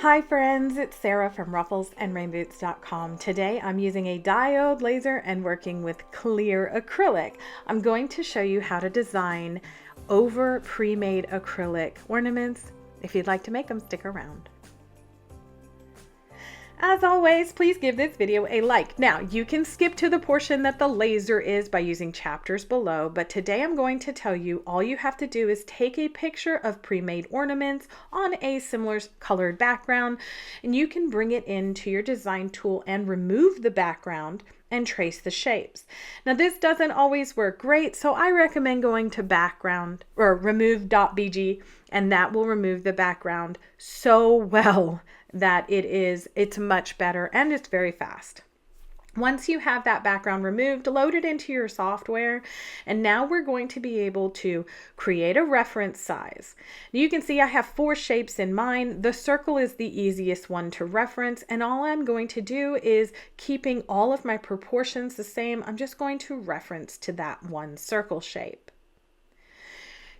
Hi friends, it's Sarah from Ruffles and Rainboots.com. Today I'm using a diode laser and working with clear acrylic. I'm going to show you how to design over pre-made acrylic ornaments. If you'd like to make them, stick around. As always, please give this video a like. Now, you can skip to the portion that the laser is by using chapters below, but today I'm going to tell you all you have to do is take a picture of pre-made ornaments on a similar colored background, and you can bring it into your design tool and remove the background and trace the shapes. Now, this doesn't always work great, so I recommend going to background or remove.bg, and that will remove the background so well that it's much better and it's very fast. Once you have that background removed, load it into your software, and now we're going to be able to create a reference size. You can see I have 4 shapes in mind. The circle is the easiest one to reference, and all I'm going to do is, keeping all of my proportions the same, I'm just going to reference to that one circle shape.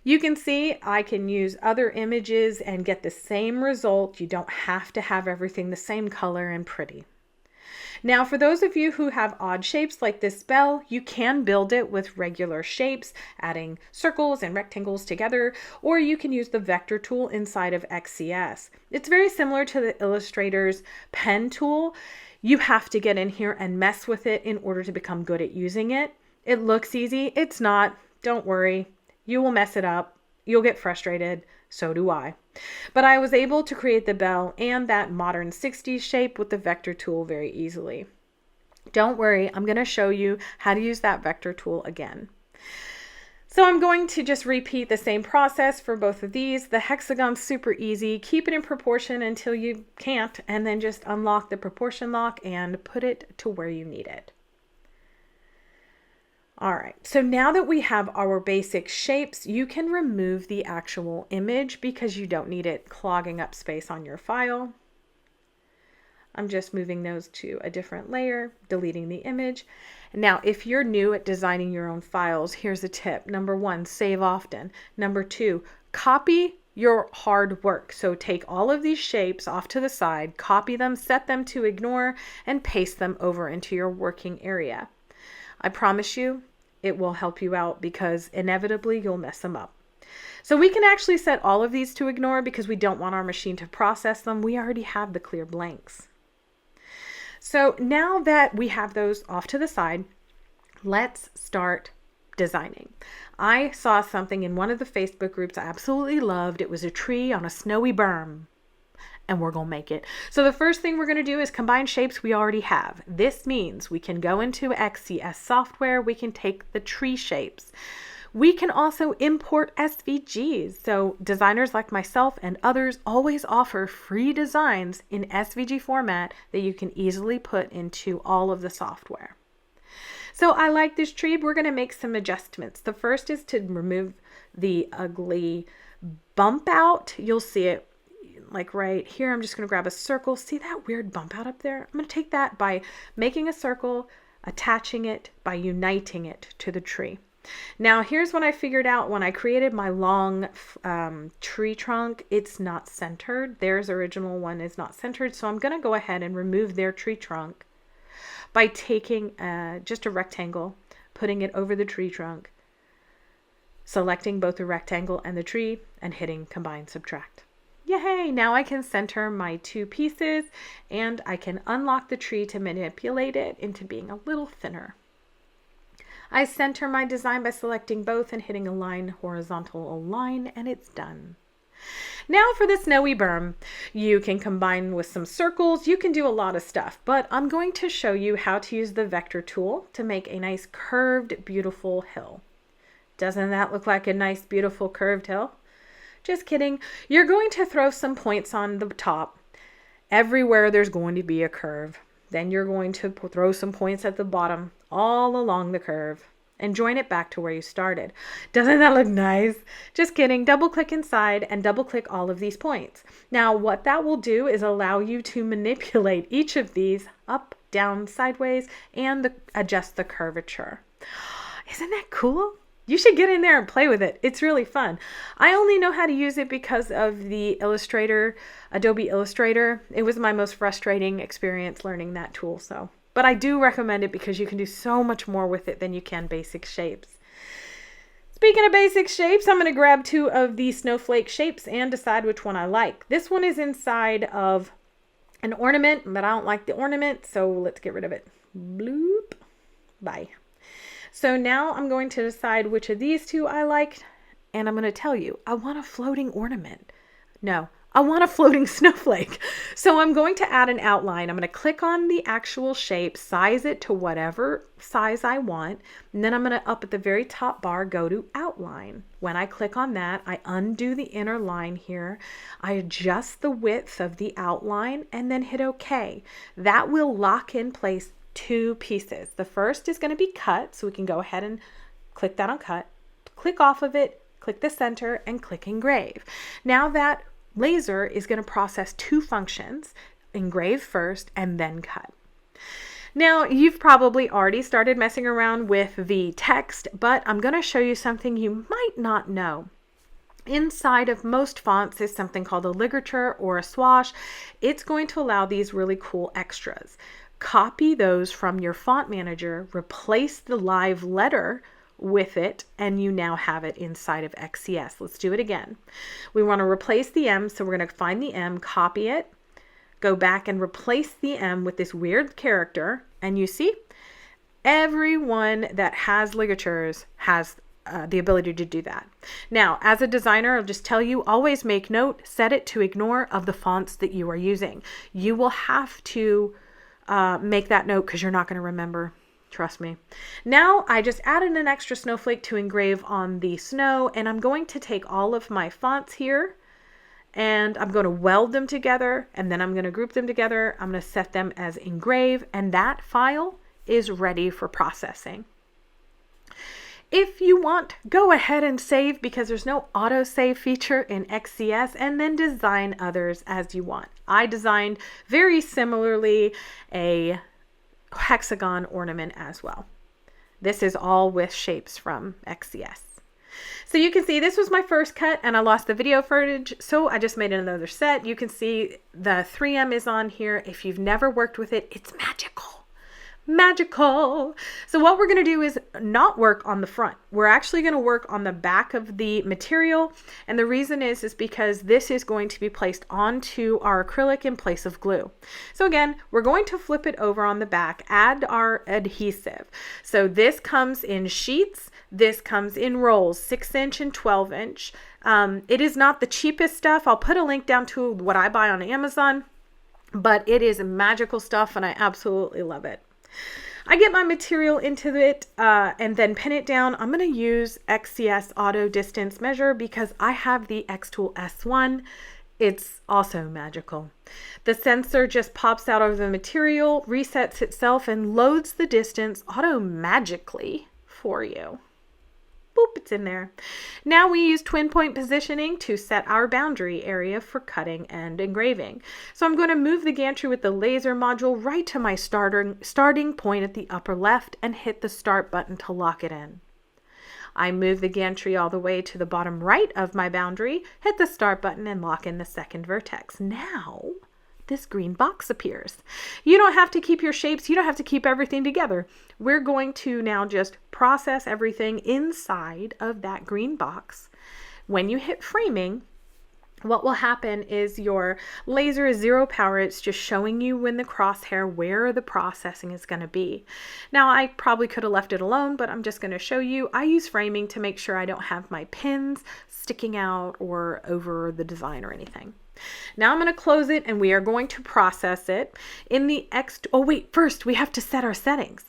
You can see I can use other images and get the same result. You don't have to have everything the same color and pretty. Now, for those of you who have odd shapes like this bell, you can build it with regular shapes, adding circles and rectangles together, or you can use the vector tool inside of XCS. It's very similar to the Illustrator's pen tool. You have to get in here and mess with it in order to become good at using it. It looks easy. It's not. Don't worry. You will mess it up. You'll get frustrated. So do I. But I was able to create the bell and that modern 60s shape with the vector tool very easily. Don't worry, I'm going to show you how to use that vector tool again. So I'm going to just repeat the same process for both of these. The hexagon's super easy. Keep it in proportion until you can't, and then just unlock the proportion lock and put it to where you need it. All right, so now that we have our basic shapes, you can remove the actual image because you don't need it clogging up space on your file. I'm just moving those to a different layer, deleting the image. Now, if you're new at designing your own files, here's a tip. Number 1, save often. Number 2, copy your hard work. So take all of these shapes off to the side, copy them, set them to ignore, and paste them over into your working area. I promise you, it will help you out because inevitably you'll mess them up. So we can actually set all of these to ignore because we don't want our machine to process them. We already have the clear blanks. So now that we have those off to the side, let's start designing. I saw something in one of the Facebook groups I absolutely loved. It was a tree on a snowy berm. And we're going to make it. So the first thing we're going to do is combine shapes we already have. This means we can go into XCS software. We can take the tree shapes. We can also import SVGs. So designers like myself and others always offer free designs in SVG format that you can easily put into all of the software. So I like this tree. We're going to make some adjustments. The first is to remove the ugly bump out. You'll see it like right here. I'm just going to grab a circle. See that weird bump out up there? I'm going to take that by making a circle, attaching it, by uniting it to the tree. Now, here's what I figured out when I created my long tree trunk. It's not centered. Theirs original one is not centered. So I'm going to go ahead and remove their tree trunk by taking just a rectangle, putting it over the tree trunk, selecting both the rectangle and the tree, and hitting combine subtract. Yay! Now I can center my 2 pieces, and I can unlock the tree to manipulate it into being a little thinner. I center my design by selecting both and hitting align, horizontal align, and it's done. Now for the snowy berm, you can combine with some circles. You can do a lot of stuff, but I'm going to show you how to use the vector tool to make a nice curved, beautiful hill. Doesn't that look like a nice, beautiful curved hill? Just kidding. You're going to throw some points on the top. Everywhere there's going to be a curve. Then you're going to throw some points at the bottom all along the curve and join it back to where you started. Doesn't that look nice? Just kidding. Double click inside and double click all of these points. Now what that will do is allow you to manipulate each of these up, down, sideways, and adjust the curvature. Isn't that cool? You should get in there and play with it. It's really fun. I only know how to use it because of the Illustrator, Adobe Illustrator. It was my most frustrating experience learning that tool. But I do recommend it because you can do so much more with it than you can basic shapes. Speaking of basic shapes, I'm going to grab 2 of these snowflake shapes and decide which one I like. This one is inside of an ornament, but I don't like the ornament, so let's get rid of it. Bloop. Bye. So now I'm going to decide which of these 2 I like, and I'm going to tell you, I want a floating ornament. No, I want a floating snowflake. So I'm going to add an outline. I'm going to click on the actual shape, size it to whatever size I want, and then I'm going to, up at the very top bar, go to outline. When I click on that, I undo the inner line here. I adjust the width of the outline and then hit OK. That will lock in place 2 pieces. The first is going to be cut, so we can go ahead and click that on cut, click off of it, click the center, and click engrave. Now that laser is going to process 2 functions, engrave first and then cut. Now you've probably already started messing around with the text, but I'm going to show you something you might not know. Inside of most fonts is something called a ligature or a swash. It's going to allow these really cool extras. Copy those from your font manager, replace the live letter with it, and you now have it inside of XCS. Let's do it again. We want to replace the M, so we're going to find the M, copy it, go back and replace the M with this weird character, and you see, everyone that has ligatures has the ability to do that. Now, as a designer, I'll just tell you, always make note, set it to ignore of the fonts that you are using. You will have to make that note because you're not going to remember. Trust me. Now I just added an extra snowflake to engrave on the snow, and I'm going to take all of my fonts here and I'm going to weld them together, and then I'm going to group them together. I'm going to set them as engrave, and that file is ready for processing. If you want, go ahead and save because there's no auto save feature in XCS, and then design others as you want. I designed very similarly a hexagon ornament as well. This is all with shapes from XCS. So you can see this was my first cut and I lost the video footage, so I just made another set. You can see the 3M is on here. If you've never worked with it, it's magical. Magical. So what we're going to do is not work on the front. We're actually going to work on the back of the material, and the reason is because this is going to be placed onto our acrylic in place of glue. So again, we're going to flip it over on the back, add our adhesive. So this comes in sheets, this comes in rolls, 6-inch and 12-inch. It is not the cheapest stuff. I'll put a link down to what I buy on Amazon, but it is magical stuff and I absolutely love it. I get my material into it and then pin it down. I'm going to use XCS Auto Distance Measure because I have the X-Tool S1. It's also magical. The sensor just pops out of the material, resets itself, and loads the distance auto-magically for you. Boop, it's in there. Now we use twin point positioning to set our boundary area for cutting and engraving. So I'm going to move the gantry with the laser module right to my starting point at the upper left and hit the start button to lock it in. I move the gantry all the way to the bottom right of my boundary, hit the start button and lock in the second vertex. Now this green box appears. You don't have to keep your shapes. You don't have to keep everything together. We're going to now just process everything inside of that green box. When you hit framing, what will happen is your laser is 0 power. It's just showing you when the crosshair where the processing is going to be. Now I probably could have left it alone, but I'm just going to show you. I use framing to make sure I don't have my pins sticking out or over the design or anything. Now I'm going to close it and we are going to process it in the oh wait, first we have to set our settings.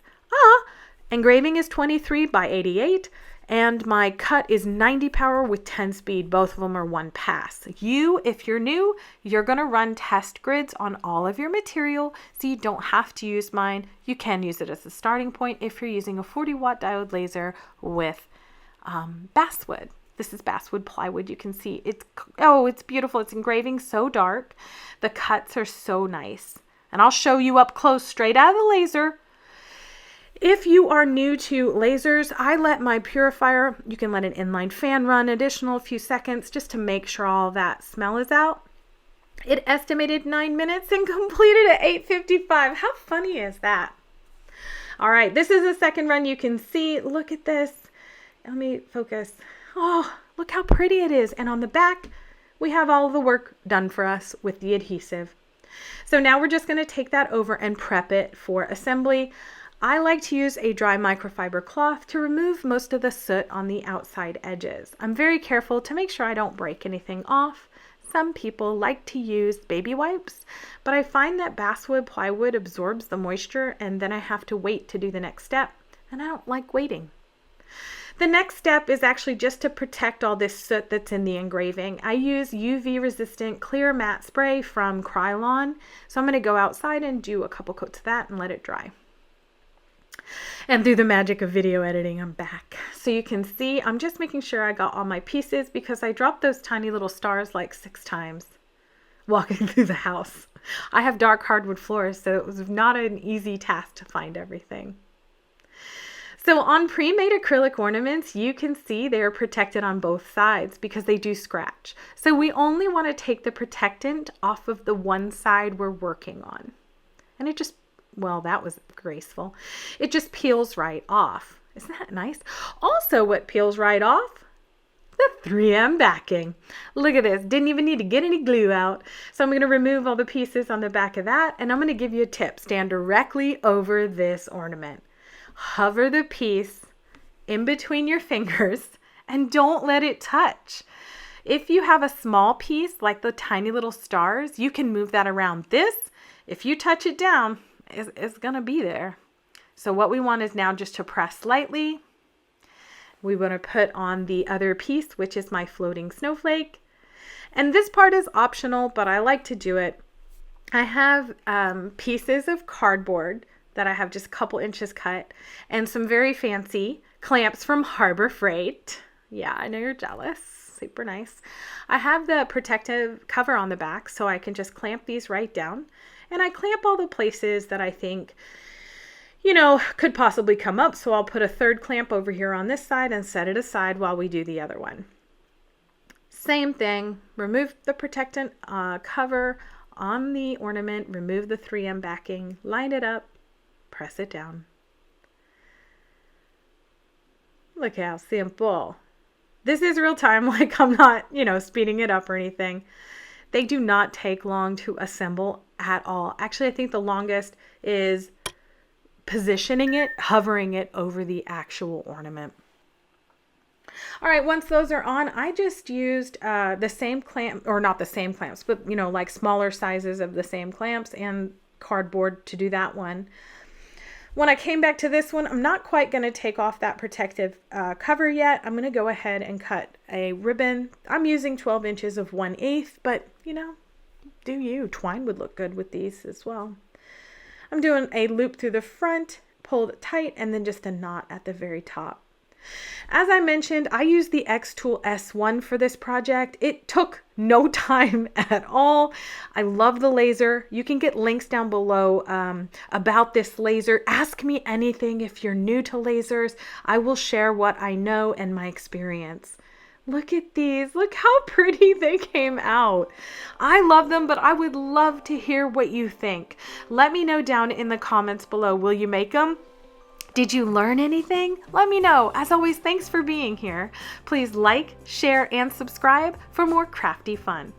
Engraving is 23 by 88 and my cut is 90 power with 10 speed. Both of them are 1 pass. If you're new, you're going to run test grids on all of your material, so you don't have to use mine. You can use it as a starting point if you're using a 40-watt diode laser with basswood. This is basswood plywood. You can see it's beautiful. It's engraving so dark. The cuts are so nice. And I'll show you up close straight out of the laser. If you are new to lasers, I let my purifier, you can let an inline fan run additional few seconds just to make sure all that smell is out. It estimated 9 minutes and completed at 8:55. How funny is that? All right, this is the second run. You can see, look at this. Let me focus. Oh, look how pretty it is. And on the back, we have all the work done for us with the adhesive. So now we're just going to take that over and prep it for assembly. I like to use a dry microfiber cloth to remove most of the soot on the outside edges. I'm very careful to make sure I don't break anything off. Some people like to use baby wipes, but I find that basswood plywood absorbs the moisture and then I have to wait to do the next step, and I don't like waiting. The next step is actually just to protect all this soot that's in the engraving. I use UV resistant clear matte spray from Krylon, so I'm going to go outside and do a couple coats of that and let it dry. And through the magic of video editing, I'm back. So you can see, I'm just making sure I got all my pieces because I dropped those tiny little stars like 6 times walking through the house. I have dark hardwood floors, so it was not an easy task to find everything. So on pre-made acrylic ornaments, you can see they're protected on both sides because they do scratch. So we only want to take the protectant off of the one side we're working on. And it just, well, that was graceful. It just peels right off. Isn't that nice? Also, what peels right off? The 3M backing. Look at this. Didn't even need to get any glue out. So I'm going to remove all the pieces on the back of that, and I'm going to give you a tip. Stand directly over this ornament. Hover the piece in between your fingers and don't let it touch. If you have a small piece like the tiny little stars, you can move that around. This, if you touch it down, is going to be there. So what we want is now just to press lightly. We want to put on the other piece, which is my floating snowflake. And this part is optional, but I like to do it. I have pieces of cardboard that I have just a couple inches cut and some very fancy clamps from Harbor Freight. Yeah, I know you're jealous. Super nice. I have the protective cover on the back so I can just clamp these right down. And I clamp all the places that I think, you know, could possibly come up. So I'll put a third clamp over here on this side and set it aside while we do the other one. Same thing, remove the protectant cover on the ornament, remove the 3M backing, line it up, press it down. Look how simple. This is real time, like I'm not, you know, speeding it up or anything. They do not take long to assemble at all. Actually, I think the longest is positioning it, hovering it over the actual ornament. All right, once those are on, I just used the same clamp, or not the same clamps, but, you know, like smaller sizes of the same clamps and cardboard to do that one. When I came back to this one, I'm not quite going to take off that protective cover yet. I'm going to go ahead and cut a ribbon. I'm using 12 inches of 1/8, but, you know, do you. Twine would look good with these as well. I'm doing a loop through the front, pulled tight, and then just a knot at the very top. As I mentioned, I used the X Tool S1 for this project. It took no time at all. I love the laser. You can get links down below about this laser. Ask me anything if you're new to lasers. I will share what I know and my experience. Look at these. Look how pretty they came out. I love them, but I would love to hear what you think. Let me know down in the comments below. Will you make them? Did you learn anything? Let me know. As always, thanks for being here. Please like, share, and subscribe for more crafty fun.